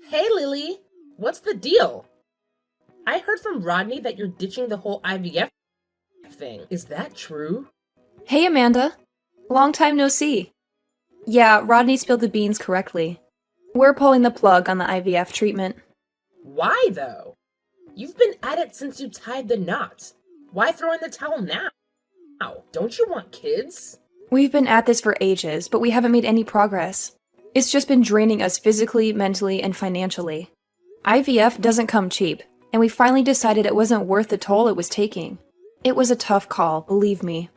Hey Lily, what's the deal? I heard from Rodney that you're ditching the whole IVF thing. Is that true? Hey, Amanda. Long time no see. Yeah, Rodney spilled the beans correctly. We're pulling the plug on the IVF treatment. Why though? You've been at it since you tied the knot. Why throw in the towel now? Don't you want kids? We've been at this for ages, but we haven't made any progress. It's just been draining us physically, mentally, and financially. IVF doesn't come cheap, and we finally decided it wasn't worth the toll it was taking. It was a tough call, believe me.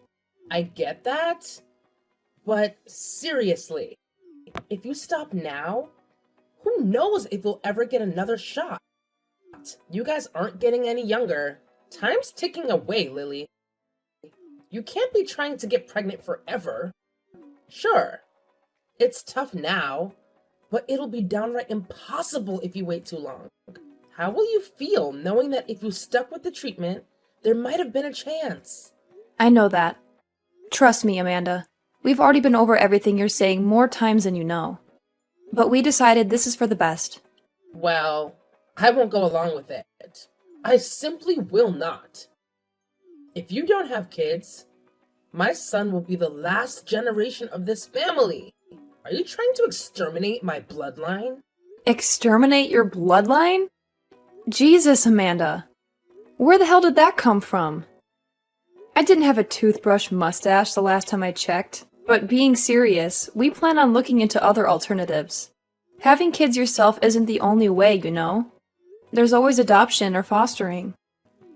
I get that, but seriously, if you stop now, who knows if you'll ever get another shot? You guys aren't getting any younger. Time's ticking away, Lily. You can't be trying to get pregnant forever. Sure, it's tough now, but it'll be downright impossible if you wait too long. How will you feel knowing that if you stuck with the treatment, there might have been a chance? I know that. Trust me, Amanda. We've already been over everything you're saying more times than you know. But we decided this is for the best. Well, I won't go along with it. I simply will not. If you don't have kids, my son will be the last generation of this family. Are you trying to exterminate my bloodline? Exterminate your bloodline? Jesus, Amanda. Where the hell did that come from? I didn't have a toothbrush mustache the last time I checked, but being serious, we plan on looking into other alternatives. Having kids yourself isn't the only way, you know. There's always adoption or fostering.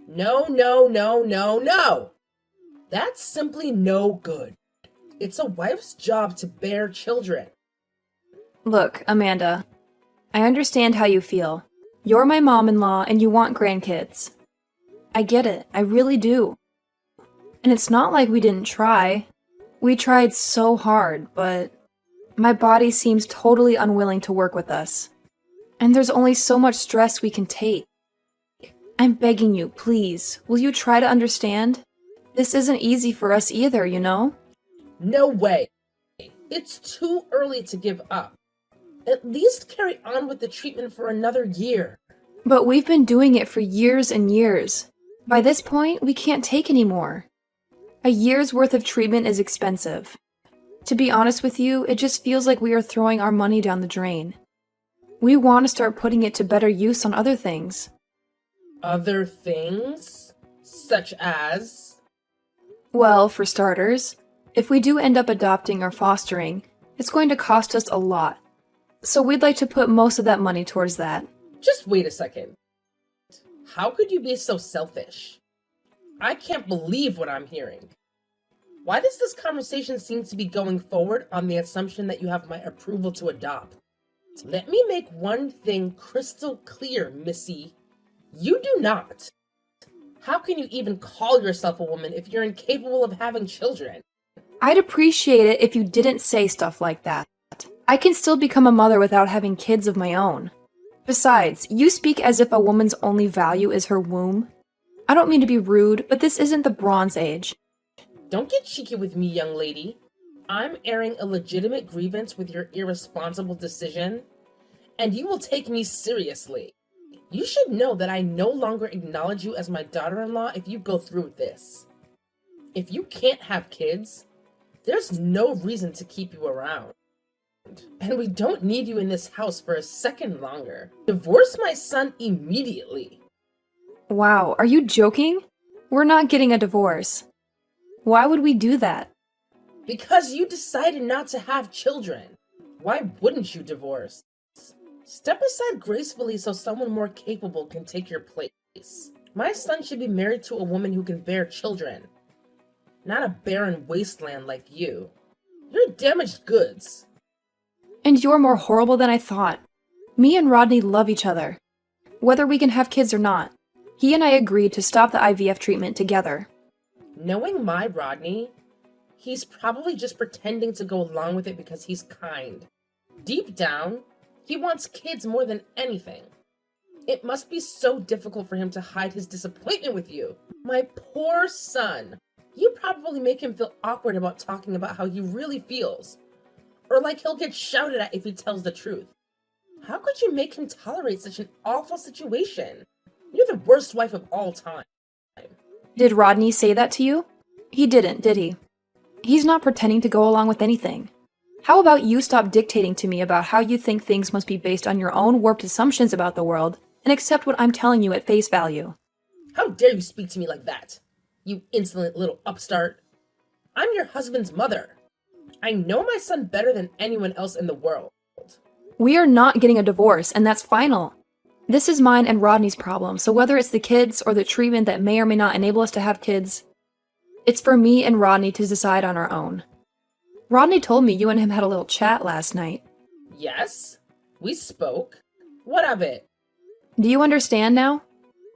No, no, no, no, no! That's simply no good. It's a wife's job to bear children. Look, Amanda, I understand how you feel. You're my mom-in-law and you want grandkids. I get it, I really do. And it's not like we didn't try. We tried so hard, but my body seems totally unwilling to work with us. And there's only so much stress we can take. I'm begging you, please, will you try to understand? This isn't easy for us either, you know? No way. It's too early to give up. At least carry on with the treatment for another year. But we've been doing it for years and years. By this point, we can't take any more. A year's worth of treatment is expensive. To be honest with you, it just feels like we are throwing our money down the drain. We want to start putting it to better use on other things. Other things? Such as? Well, for starters, if we do end up adopting or fostering, it's going to cost us a lot. So we'd like to put most of that money towards that. Just wait a second. How could you be so selfish? I can't believe what I'm hearing. Why does this conversation seem to be going forward on the assumption that you have my approval to adopt? Let me make one thing crystal clear, Missy. You do not. How can you even call yourself a woman if you're incapable of having children? I'd appreciate it if you didn't say stuff like that. I can still become a mother without having kids of my own. Besides, you speak as if a woman's only value is her womb. I don't mean to be rude, but this isn't the Bronze Age. Don't get cheeky with me, young lady. I'm airing a legitimate grievance with your irresponsible decision, and you will take me seriously. You should know that I no longer acknowledge you as my daughter-in-law if you go through with this. If you can't have kids, there's no reason to keep you around. And we don't need you in this house for a second longer. Divorce my son immediately. Wow, are you joking? We're not getting a divorce. Why would we do that? Because you decided not to have children. Why wouldn't you divorce? Step aside gracefully so someone more capable can take your place. My son should be married to a woman who can bear children, not a barren wasteland like you. You're damaged goods. And you're more horrible than I thought. Me and Rodney love each other. Whether we can have kids or not, he and I agreed to stop the IVF treatment together. Knowing my Rodney, he's probably just pretending to go along with it because he's kind. Deep down, he wants kids more than anything. It must be so difficult for him to hide his disappointment with you. My poor son. You probably make him feel awkward about talking about how he really feels. Or like he'll get shouted at if he tells the truth. How could you make him tolerate such an awful situation? You're the worst wife of all time. Did Rodney say that to you? He didn't, did he? He's not pretending to go along with anything. How about you stop dictating to me about how you think things must be based on your own warped assumptions about the world and accept what I'm telling you at face value? How dare you speak to me like that, you insolent little upstart? I'm your husband's mother. I know my son better than anyone else in the world. We are not getting a divorce, and that's final. This is mine and Rodney's problem, so whether it's the kids or the treatment that may or may not enable us to have kids, it's for me and Rodney to decide on our own. Rodney told me you and him had a little chat last night. Yes, we spoke. What of it? Do you understand now?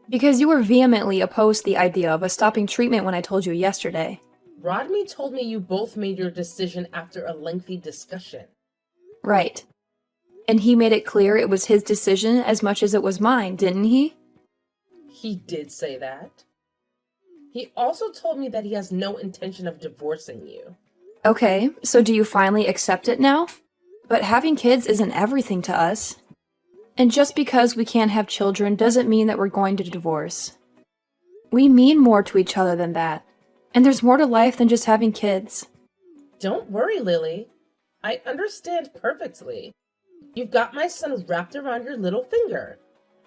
Because you were vehemently opposed to the idea of us stopping treatment when I told you yesterday. Rodney told me you both made your decision after a lengthy discussion. Right. And he made it clear it was his decision as much as it was mine, didn't he? He did say that. He also told me that he has no intention of divorcing you. Okay, so do you finally accept it now? But having kids isn't everything to us. And just because we can't have children doesn't mean that we're going to divorce. We mean more to each other than that. And there's more to life than just having kids. Don't worry, Lily. I understand perfectly. You've got my son wrapped around your little finger,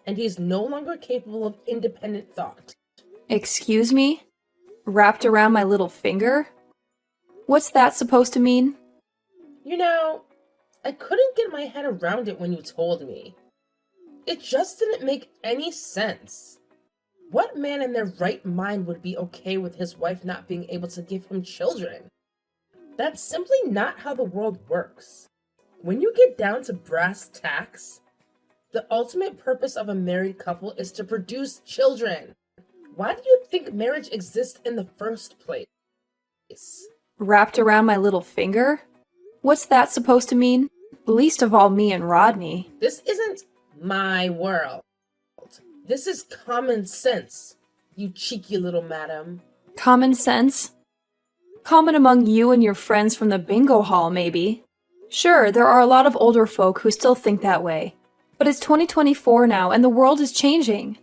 and he's no longer capable of independent thought. Excuse me? Wrapped around my little finger? What's that supposed to mean? You know, I couldn't get my head around it when you told me. It just didn't make any sense. What man in their right mind would be okay with his wife not being able to give him children? That's simply not how the world works. When you get down to brass tacks, the ultimate purpose of a married couple is to produce children. Why do you think marriage exists in the first place? Wrapped around my little finger? What's that supposed to mean? Least of all me and Rodney. This isn't my world. This is common sense, you cheeky little madam. Common sense? Common among you and your friends from the bingo hall, maybe. Sure, there are a lot of older folk who still think that way. But it's 2024 now, and the world is changing.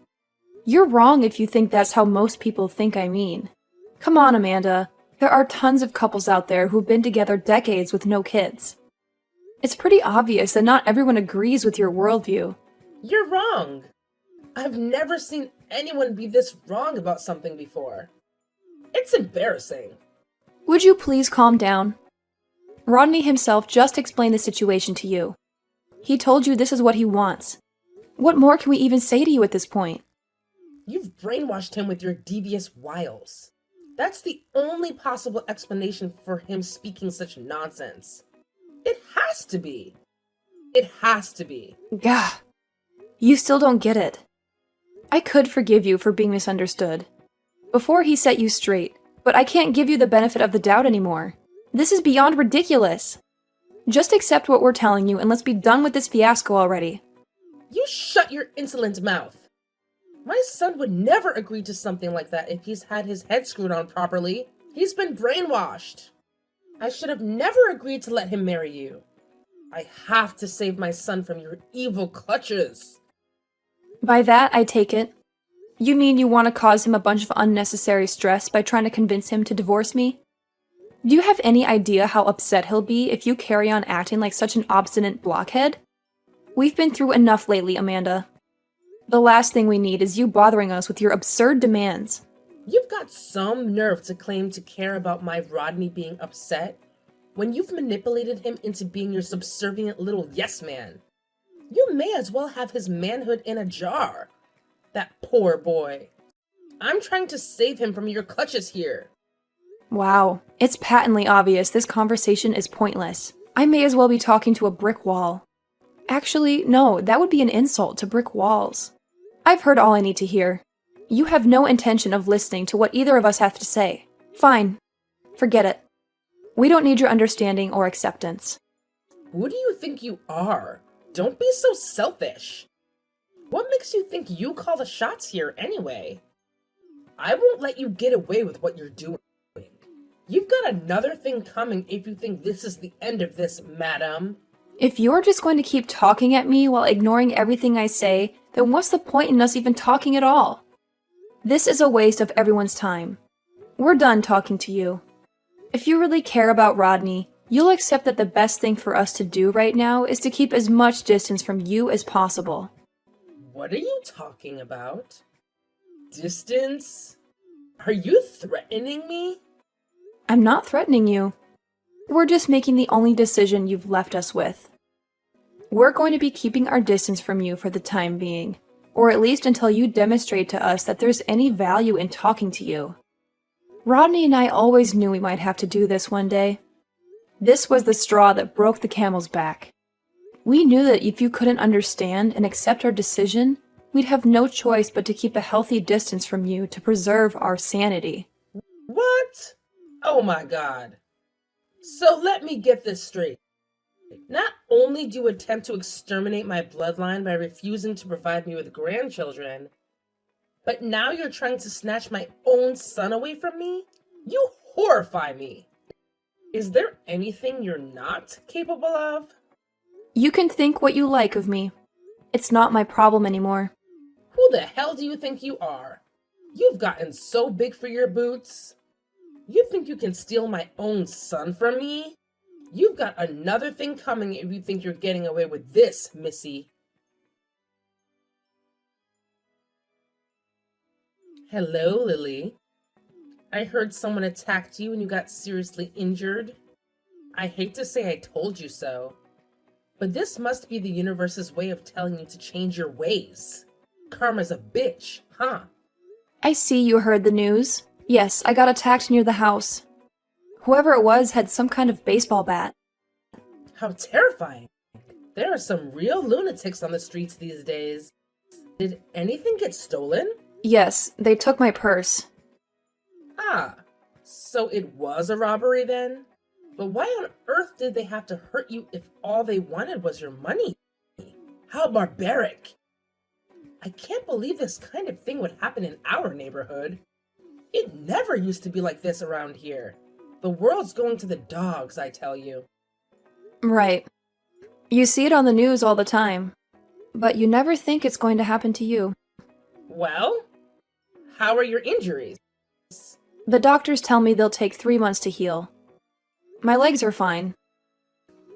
You're wrong if you think that's how most people think I mean. Come on, Amanda. There are tons of couples out there who've been together decades with no kids. It's pretty obvious that not everyone agrees with your worldview. You're wrong. I've never seen anyone be this wrong about something before. It's embarrassing. Would you please calm down? Rodney himself just explained the situation to you. He told you this is what he wants. What more can we even say to you at this point? You've brainwashed him with your devious wiles. That's the only possible explanation for him speaking such nonsense. It has to be. It has to be. Gah. You still don't get it. I could forgive you for being misunderstood before he set you straight, but I can't give you the benefit of the doubt anymore. This is beyond ridiculous. Just accept what we're telling you and let's be done with this fiasco already. You shut your insolent mouth. My son would never agree to something like that if he's had his head screwed on properly. He's been brainwashed. I should have never agreed to let him marry you. I have to save my son from your evil clutches. By that, I take it. You mean you want to cause him a bunch of unnecessary stress by trying to convince him to divorce me? Do you have any idea how upset he'll be if you carry on acting like such an obstinate blockhead? We've been through enough lately, Amanda. The last thing we need is you bothering us with your absurd demands. You've got some nerve to claim to care about my Rodney being upset when you've manipulated him into being your subservient little yes man. You may as well have his manhood in a jar. That poor boy. I'm trying to save him from your clutches here. Wow, it's patently obvious this conversation is pointless. I may as well be talking to a brick wall. Actually, no, that would be an insult to brick walls. I've heard all I need to hear. You have no intention of listening to what either of us have to say. Fine. Forget it. We don't need your understanding or acceptance. Who do you think you are? Don't be so selfish. What makes you think you call the shots here anyway? I won't let you get away with what you're doing. You've got another thing coming if you think this is the end of this, madam. If you're just going to keep talking at me while ignoring everything I say, then what's the point in us even talking at all? This is a waste of everyone's time. We're done talking to you. If you really care about Rodney, you'll accept that the best thing for us to do right now is to keep as much distance from you as possible. What are you talking about? Distance? Are you threatening me? I'm not threatening you. We're just making the only decision you've left us with. We're going to be keeping our distance from you for the time being, or at least until you demonstrate to us that there's any value in talking to you. Rodney and I always knew we might have to do this one day. This was the straw that broke the camel's back. We knew that if you couldn't understand and accept our decision, we'd have no choice but to keep a healthy distance from you to preserve our sanity. What? Oh my God. So let me get this straight. Not only do you attempt to exterminate my bloodline by refusing to provide me with grandchildren, but now you're trying to snatch my own son away from me? You horrify me. Is there anything you're not capable of? You can think what you like of me. It's not my problem anymore. Who the hell do you think you are? You've gotten so big for your boots. You think you can steal my own son from me? You've got another thing coming if you think you're getting away with this, Missy. Hello, Lily. I heard someone attacked you and you got seriously injured. I hate to say I told you so, but this must be the universe's way of telling you to change your ways. Karma's a bitch, huh? I see you heard the news. Yes, I got attacked near the house. Whoever it was had some kind of baseball bat. How terrifying. There are some real lunatics on the streets these days. Did anything get stolen? Yes, they took my purse. Ah, so it was a robbery then? But why on earth did they have to hurt you if all they wanted was your money? How barbaric. I can't believe this kind of thing would happen in our neighborhood. It never used to be like this around here. The world's going to the dogs, I tell you. Right. You see it on the news all the time, but you never think it's going to happen to you. Well, how are your injuries? The doctors tell me they'll take 3 months to heal. My legs are fine,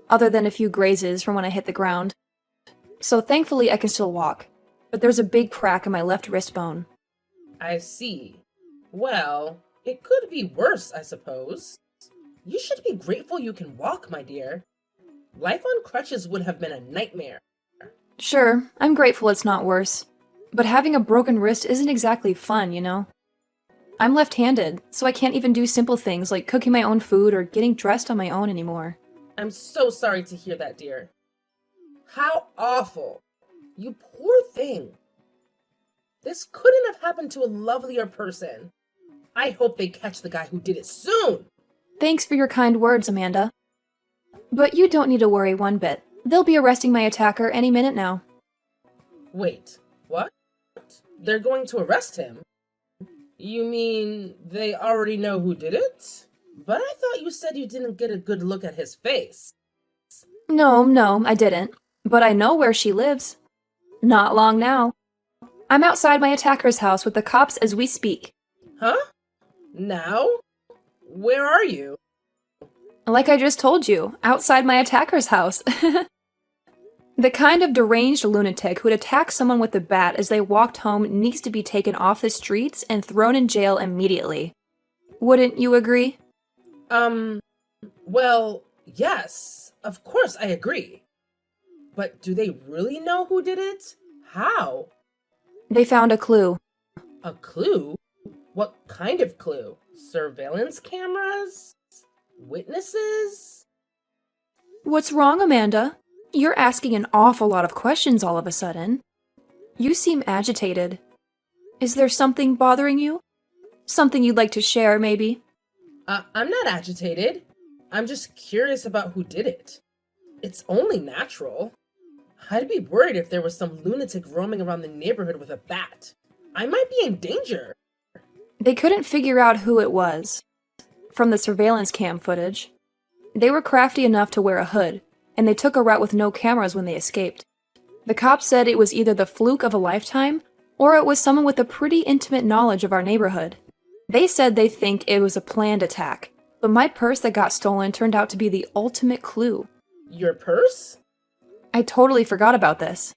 other than a few grazes from when I hit the ground. So thankfully I can still walk, but there's a big crack in my left wrist bone. I see. Well, it could be worse, I suppose. You should be grateful you can walk, my dear. Life on crutches would have been a nightmare. Sure, I'm grateful it's not worse. But having a broken wrist isn't exactly fun, you know? I'm left-handed, so I can't even do simple things like cooking my own food or getting dressed on my own anymore. I'm so sorry to hear that, dear. How awful. You poor thing. This couldn't have happened to a lovelier person. I hope they catch the guy who did it soon. Thanks for your kind words, Amanda. But you don't need to worry one bit. They'll be arresting my attacker any minute now. Wait, what? They're going to arrest him? You mean they already know who did it? But I thought you said you didn't get a good look at his face. No, I didn't. But I know where she lives. Not long now. I'm outside my attacker's house with the cops as we speak. Huh? Now? Where are you? Like I just told you, outside my attacker's house. The kind of deranged lunatic who'd attack someone with a bat as they walked home needs to be taken off the streets and thrown in jail immediately. Wouldn't you agree? Well, yes, of course I agree. But do they really know who did it? How? They found a clue. A clue? What kind of clue? Surveillance cameras? Witnesses? What's wrong, Amanda? You're asking an awful lot of questions all of a sudden. You seem agitated. Is there something bothering you? Something you'd like to share, maybe? I'm not agitated. I'm just curious about who did it. It's only natural. I'd be worried if there was some lunatic roaming around the neighborhood with a bat. I might be in danger. They couldn't figure out who it was from the surveillance cam footage. They were crafty enough to wear a hood, and they took a route with no cameras when they escaped. The cops said it was either the fluke of a lifetime, or it was someone with a pretty intimate knowledge of our neighborhood. They said they think it was a planned attack, but my purse that got stolen turned out to be the ultimate clue. Your purse? I totally forgot about this.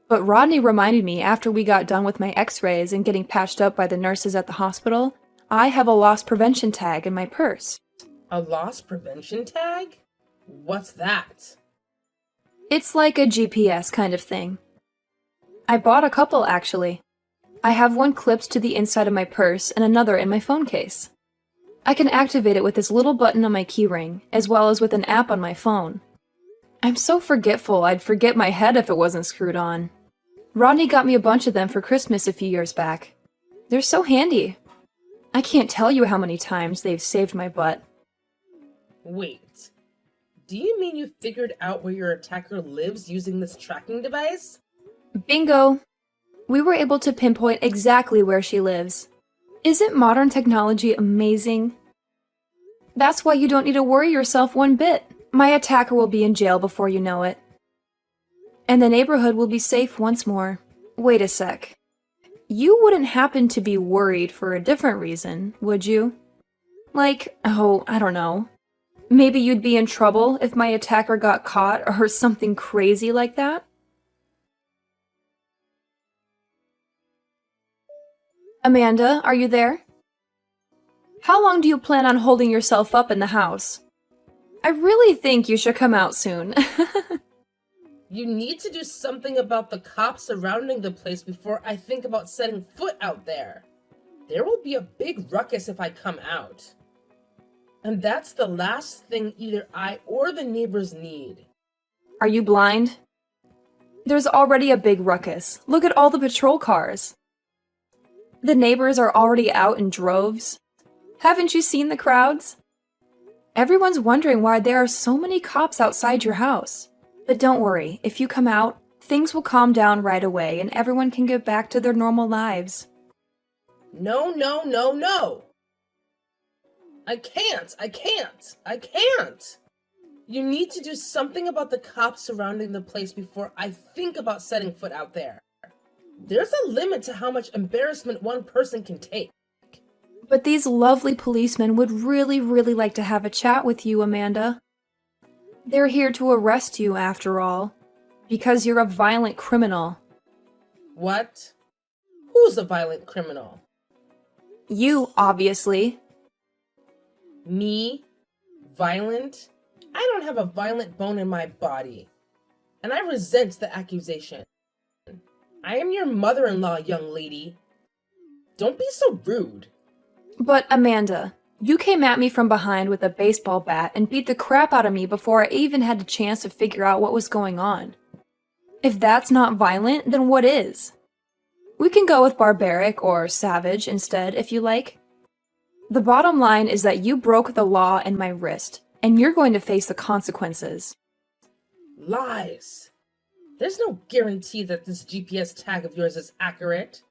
But Rodney reminded me after we got done with my x-rays and getting patched up by the nurses at the hospital, I have a loss prevention tag in my purse. A loss prevention tag? What's that? It's like a GPS kind of thing. I bought a couple, actually. I have one clipped to the inside of my purse and another in my phone case. I can activate it with this little button on my keyring, as well as with an app on my phone. I'm so forgetful I'd forget my head if it wasn't screwed on. Rodney got me a bunch of them for Christmas a few years back. They're so handy. I can't tell you how many times they've saved my butt. Wait, do you mean you figured out where your attacker lives using this tracking device? Bingo! We were able to pinpoint exactly where she lives. Isn't modern technology amazing? That's why you don't need to worry yourself one bit. My attacker will be in jail before you know it. And the neighborhood will be safe once more. Wait a sec. You wouldn't happen to be worried for a different reason, would you? Like, oh, I don't know. Maybe you'd be in trouble if my attacker got caught or something crazy like that? Amanda, are you there? How long do you plan on holding yourself up in the house? I really think you should come out soon. You need to do something about the cops surrounding the place before I think about setting foot out there. There will be a big ruckus if I come out. And that's the last thing either I or the neighbors need. Are you blind? There's already a big ruckus. Look at all the patrol cars. The neighbors are already out in droves. Haven't you seen the crowds? Everyone's wondering why there are so many cops outside your house. But don't worry, if you come out, things will calm down right away and everyone can get back to their normal lives. No, no, no, no! I can't! You need to do something about the cops surrounding the place before I think about setting foot out there. There's a limit to how much embarrassment one person can take. But these lovely policemen would really like to have a chat with you, Amanda. They're here to arrest you, after all, because you're a violent criminal. What? Who's a violent criminal? You, obviously. Me? Violent? I don't have a violent bone in my body. And I resent the accusation. I am your mother-in-law, young lady. Don't be so rude. But, Amanda, you came at me from behind with a baseball bat and beat the crap out of me before I even had a chance to figure out what was going on. If that's not violent, then what is? We can go with barbaric or savage instead, if you like. The bottom line is that you broke the law in my wrist, and you're going to face the consequences. Lies. There's no guarantee that this GPS tag of yours is accurate.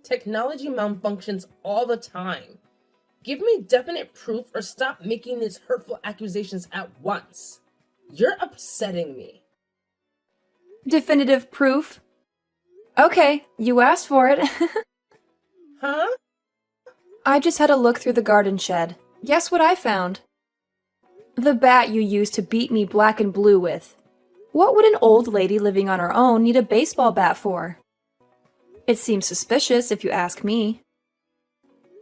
Technology malfunctions all the time. Give me definite proof or stop making these hurtful accusations at once. You're upsetting me. Definitive proof? Okay, you asked for it. Huh? I just had a look through the garden shed. Guess what I found? The bat you used to beat me black and blue with. What would an old lady living on her own need a baseball bat for? It seems suspicious if you ask me.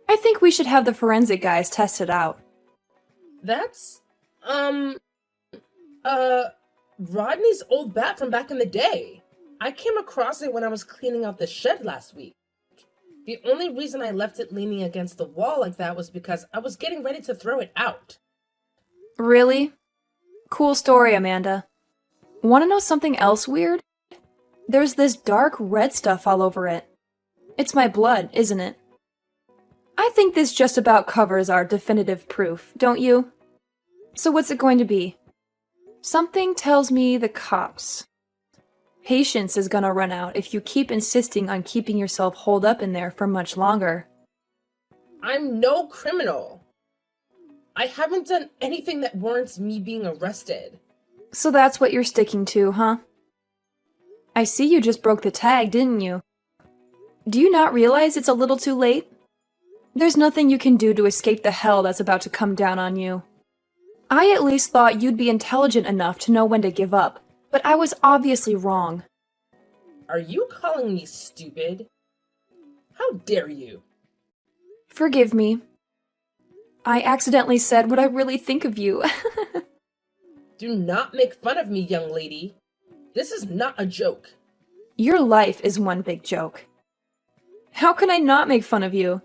I think we should have the forensic guys test it out. That's, Rodney's old bat from back in the day. I came across it when I was cleaning out the shed last week. The only reason I left it leaning against the wall like that was because I was getting ready to throw it out. Really? Cool story, Amanda. Want to know something else weird? There's this dark red stuff all over it. It's my blood, isn't it? I think this just about covers our definitive proof, don't you? So what's it going to be? Something tells me the cops. Patience is gonna run out if you keep insisting on keeping yourself holed up in there for much longer. I'm no criminal. I haven't done anything that warrants me being arrested. So that's what you're sticking to, huh? I see you just broke the tag, didn't you? Do you not realize it's a little too late? There's nothing you can do to escape the hell that's about to come down on you. I at least thought you'd be intelligent enough to know when to give up, but I was obviously wrong. Are you calling me stupid? How dare you? Forgive me. I accidentally said what I really think of you. Do not make fun of me, young lady. This is not a joke. Your life is one big joke. How can I not make fun of you?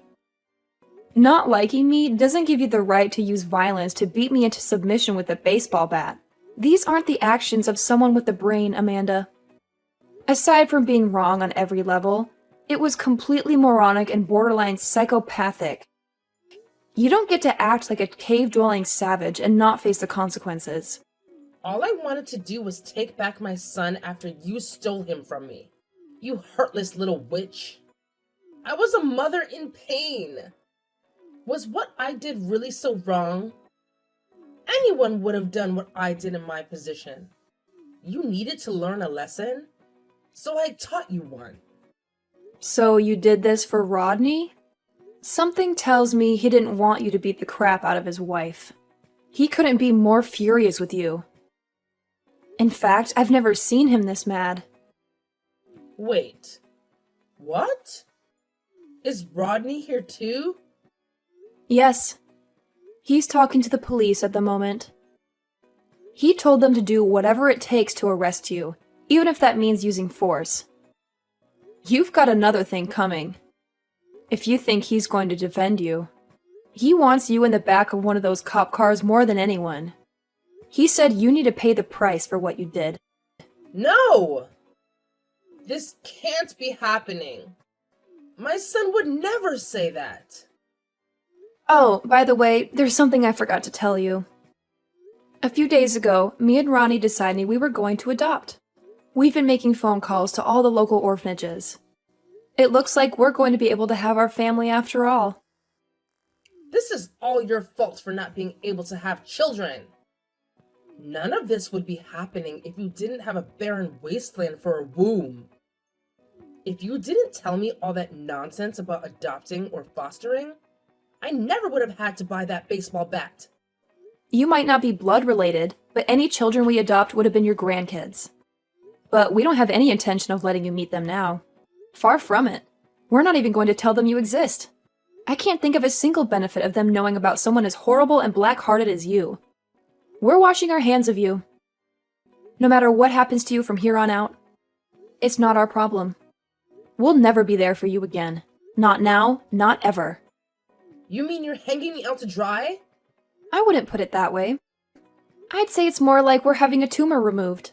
Not liking me doesn't give you the right to use violence to beat me into submission with a baseball bat. These aren't the actions of someone with a brain, Amanda. Aside from being wrong on every level, it was completely moronic and borderline psychopathic. You don't get to act like a cave-dwelling savage and not face the consequences. All I wanted to do was take back my son after you stole him from me. You heartless little witch. I was a mother in pain. Was what I did really so wrong? Anyone would have done what I did in my position. You needed to learn a lesson, so I taught you one. So you did this for Rodney? Something tells me he didn't want you to beat the crap out of his wife. He couldn't be more furious with you. In fact, I've never seen him this mad. Wait, what? Is Rodney here too? Yes. He's talking to the police at the moment. He told them to do whatever it takes to arrest you, even if that means using force. You've got another thing coming. If you think he's going to defend you. He wants you in the back of one of those cop cars more than anyone. He said you need to pay the price for what you did. No! This can't be happening. My son would never say that. Oh, by the way, there's something I forgot to tell you. A few days ago, me and Ronnie decided we were going to adopt. We've been making phone calls to all the local orphanages. It looks like we're going to be able to have our family after all. This is all your fault for not being able to have children. None of this would be happening if you didn't have a barren wasteland for a womb. If you didn't tell me all that nonsense about adopting or fostering, I never would have had to buy that baseball bat. You might not be blood related, but any children we adopt would have been your grandkids. But we don't have any intention of letting you meet them now. Far from it. We're not even going to tell them you exist. I can't think of a single benefit of them knowing about someone as horrible and black-hearted as you. We're washing our hands of you. No matter what happens to you from here on out, it's not our problem. We'll never be there for you again. Not now, not ever. You mean you're hanging me out to dry? I wouldn't put it that way. I'd say it's more like we're having a tumor removed.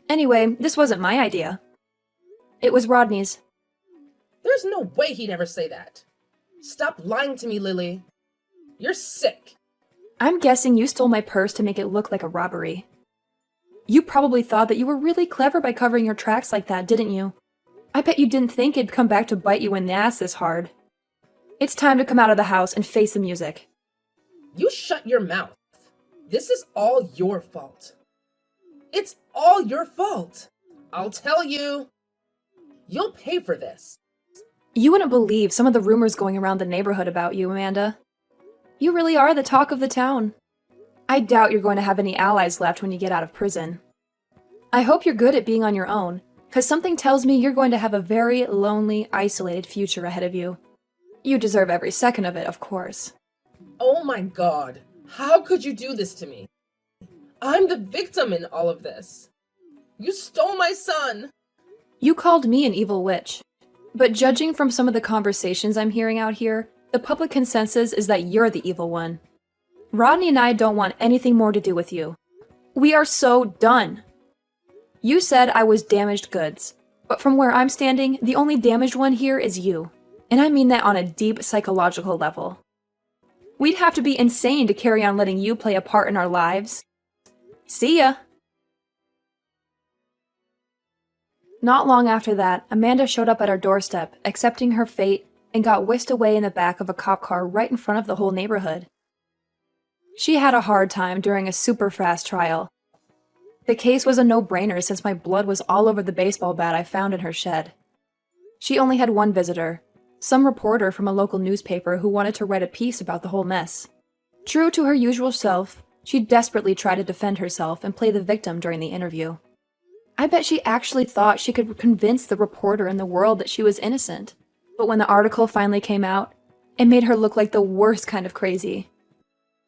Anyway, this wasn't my idea. It was Rodney's. There's no way he'd ever say that. Stop lying to me, Lily. You're sick. I'm guessing you stole my purse to make it look like a robbery. You probably thought that you were really clever by covering your tracks like that, didn't you? I bet you didn't think it'd come back to bite you in the ass this hard. It's time to come out of the house and face the music. You shut your mouth. This is all your fault. It's all your fault. I'll tell you. You'll pay for this. You wouldn't believe some of the rumors going around the neighborhood about you, Amanda. You really are the talk of the town. I doubt you're going to have any allies left when you get out of prison. I hope you're good at being on your own, because something tells me you're going to have a very lonely, isolated future ahead of you. You deserve every second of it, of course. Oh my God. How could you do this to me? I'm the victim in all of this. You stole my son. You called me an evil witch. But judging from some of the conversations I'm hearing out here, the public consensus is that you're the evil one. Rodney and I don't want anything more to do with you. We are so done. You said I was damaged goods, but from where I'm standing, the only damaged one here is you. And I mean that on a deep psychological level. We'd have to be insane to carry on letting you play a part in our lives. See ya! Not long after that, Amanda showed up at our doorstep, accepting her fate, and got whisked away in the back of a cop car right in front of the whole neighborhood. She had a hard time during a super fast trial. The case was a no-brainer since my blood was all over the baseball bat I found in her shed. She only had one visitor, some reporter from a local newspaper who wanted to write a piece about the whole mess. True to her usual self, she desperately tried to defend herself and play the victim during the interview. I bet she actually thought she could convince the reporter in the world that she was innocent. But when the article finally came out, it made her look like the worst kind of crazy.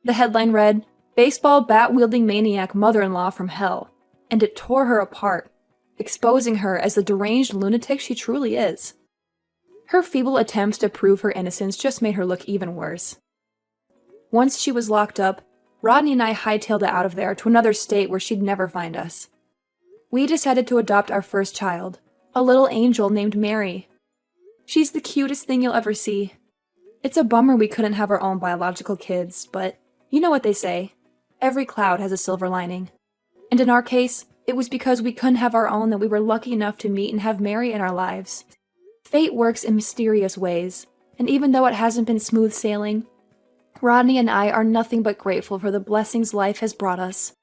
The headline read, "Baseball bat-wielding maniac mother-in-law from hell," and it tore her apart, exposing her as the deranged lunatic she truly is. Her feeble attempts to prove her innocence just made her look even worse. Once she was locked up, Rodney and I hightailed it out of there to another state where she'd never find us. We decided to adopt our first child, a little angel named Mary. She's the cutest thing you'll ever see. It's a bummer we couldn't have our own biological kids, but you know what they say. Every cloud has a silver lining. And in our case, it was because we couldn't have our own that we were lucky enough to meet and have Mary in our lives. Fate works in mysterious ways, and even though it hasn't been smooth sailing, Rodney and I are nothing but grateful for the blessings life has brought us.